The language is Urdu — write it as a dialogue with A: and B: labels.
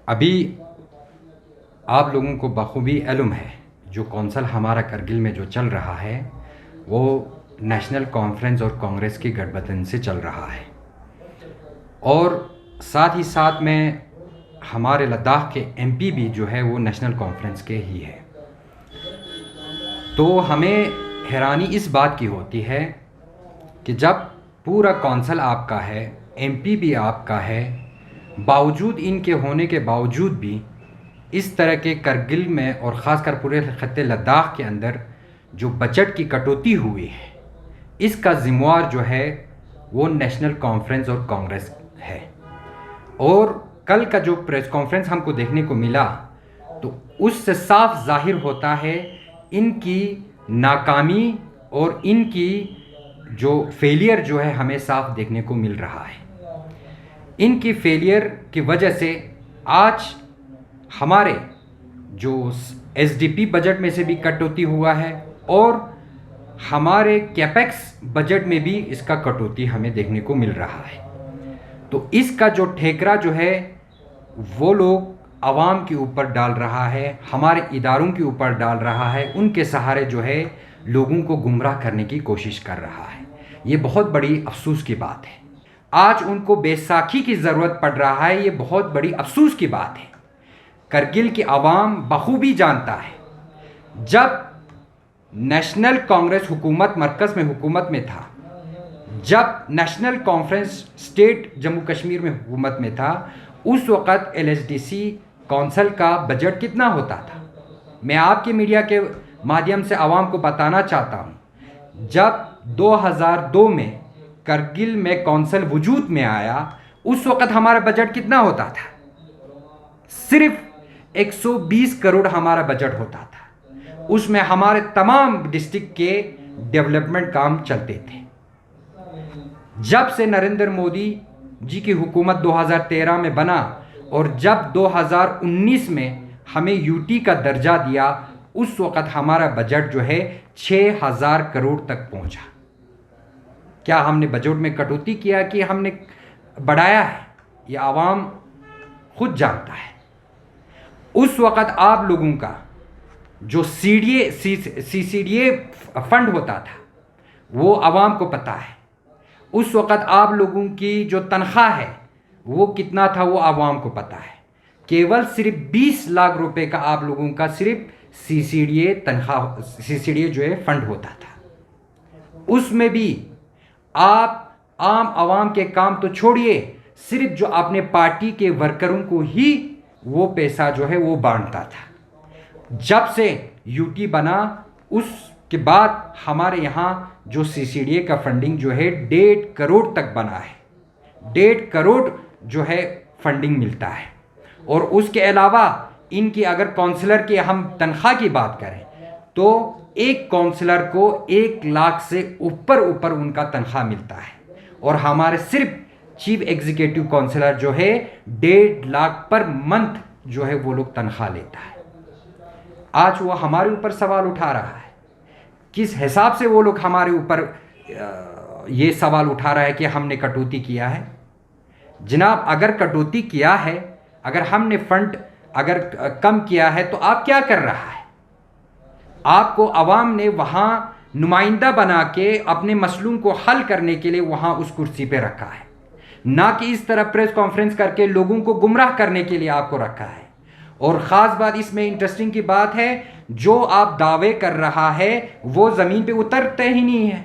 A: ابھی آپ لوگوں کو بخوبی علم ہے جو کونسل ہمارا کرگل میں جو چل رہا ہے وہ نیشنل کانفرنس اور کانگریس کی گٹھ بندھن سے چل رہا ہے، اور ساتھ ہی ساتھ میں ہمارے لداخ کے ایم پی بھی جو ہے وہ نیشنل کانفرنس کے ہی ہے۔ تو ہمیں حیرانی اس بات کی ہوتی ہے کہ جب پورا کونسل آپ کا ہے، ایم پی بھی آپ کا ہے، باوجود ان کے ہونے کے باوجود بھی اس طرح کے کرگل میں اور خاص کر پورے خطے لداخ کے اندر جو بجٹ کی کٹوتی ہوئی ہے، اس کا ذمہ دار جو ہے وہ نیشنل کانفرنس اور کانگریس ہے۔ اور کل کا جو پریس کانفرنس ہم کو دیکھنے کو ملا تو اس سے صاف ظاہر ہوتا ہے ان کی ناکامی اور ان کی جو فیلئر جو ہے ہمیں صاف دیکھنے کو مل رہا ہے۔ ان کی فیلئر کی وجہ سے آج ہمارے جو ایس ڈی پی بجٹ میں سے بھی کٹوتی ہوا ہے اور ہمارے کیپیکس بجٹ میں بھی اس کا کٹوتی ہمیں دیکھنے کو مل رہا ہے۔ تو اس کا جو ٹھیکرا جو ہے وہ لوگ عوام کے اوپر ڈال رہا ہے، ہمارے اداروں کے اوپر ڈال رہا ہے، ان کے سہارے جو ہے لوگوں کو گمراہ کرنے کی کوشش کر رہا ہے۔ یہ بہت بڑی افسوس کی بات ہے۔ آج ان کو بیساکھی کی ضرورت پڑ رہا ہے، یہ بہت بڑی افسوس کی بات ہے۔ کرگل کی عوام بخوبی جانتا ہے جب نیشنل کانگریس حکومت مرکز میں حکومت میں تھا، جب National Conference state Jammu Kashmir میں حکومت میں تھا، اس وقت L S D C council کا بجٹ کتنا ہوتا تھا۔ میں آپ کے میڈیا کے مادھیم سے عوام کو بتانا چاہتا ہوں، جب 2002 میں کرگل میں کونسل وجود میں آیا اس وقت ہمارا بجٹ کتنا ہوتا تھا؟ صرف 120 کروڑ ہمارا بجٹ ہوتا تھا۔ اس میں ہمارے تمام ڈسٹرکٹ کے ڈیولپمنٹ کام چلتے تھے۔ جب سے نریندر مودی جی کی حکومت 2013 میں بنا اور جب 2019 میں ہمیں یو ٹی کا درجہ دیا، اس وقت ہمارا بجٹ جو ہے 6000 کروڑ تک پہنچا۔ کیا ہم نے بجٹ میں کٹوتی کیا کہ ہم نے بڑھایا ہے؟ یہ عوام خود جانتا ہے۔ اس وقت آپ لوگوں کا جو سی ڈی اے فنڈ ہوتا تھا وہ عوام کو پتہ ہے۔ اس وقت آپ لوگوں کی جو تنخواہ ہے وہ کتنا تھا وہ عوام کو پتہ ہے۔ کیول صرف 20 لاکھ روپے کا آپ لوگوں کا صرف سی ڈی اے جو ہے فنڈ ہوتا تھا۔ اس میں بھی آپ عام عوام کے کام تو چھوڑیے، صرف جو اپنے پارٹی کے ورکروں کو ہی وہ پیسہ جو ہے وہ بانٹتا تھا۔ جب سے یو ٹی بنا اس کے بعد ہمارے یہاں جو سی ڈی اے کا فنڈنگ جو ہے 1.5 کروڑ تک بنا ہے۔ 1.5 کروڑ جو ہے فنڈنگ ملتا ہے۔ اور اس کے علاوہ ان کی اگر کونسلر کی ہم تنخواہ کی بات کریں تو ایک کونسلر کو 1 لاکھ سے اوپر ان کا تنخواہ ملتا ہے، اور ہمارے صرف چیف ایگزیکٹو کونسلر جو ہے 1.5 لاکھ پر منتھ جو ہے وہ لوگ تنخواہ لیتا ہے۔ آج وہ ہمارے اوپر سوال اٹھا رہا ہے، کس حساب سے وہ لوگ ہمارے اوپر یہ سوال اٹھا رہا ہے کہ ہم نے کٹوتی کیا ہے؟ جناب اگر کٹوتی کیا ہے، اگر ہم نے فنڈ اگر کم کیا ہے تو آپ کیا کر رہا ہے؟ آپ کو عوام نے وہاں نمائندہ بنا کے اپنے مسئلوں کو حل کرنے کے لیے وہاں اس کرسی پہ رکھا ہے، نہ کہ اس طرح پریس کانفرنس کر کے لوگوں کو گمراہ کرنے کے لیے آپ کو رکھا ہے۔ اور خاص بات اس میں انٹرسٹنگ کی بات ہے، جو آپ دعوے کر رہا ہے وہ زمین پہ اترتے ہی نہیں ہے۔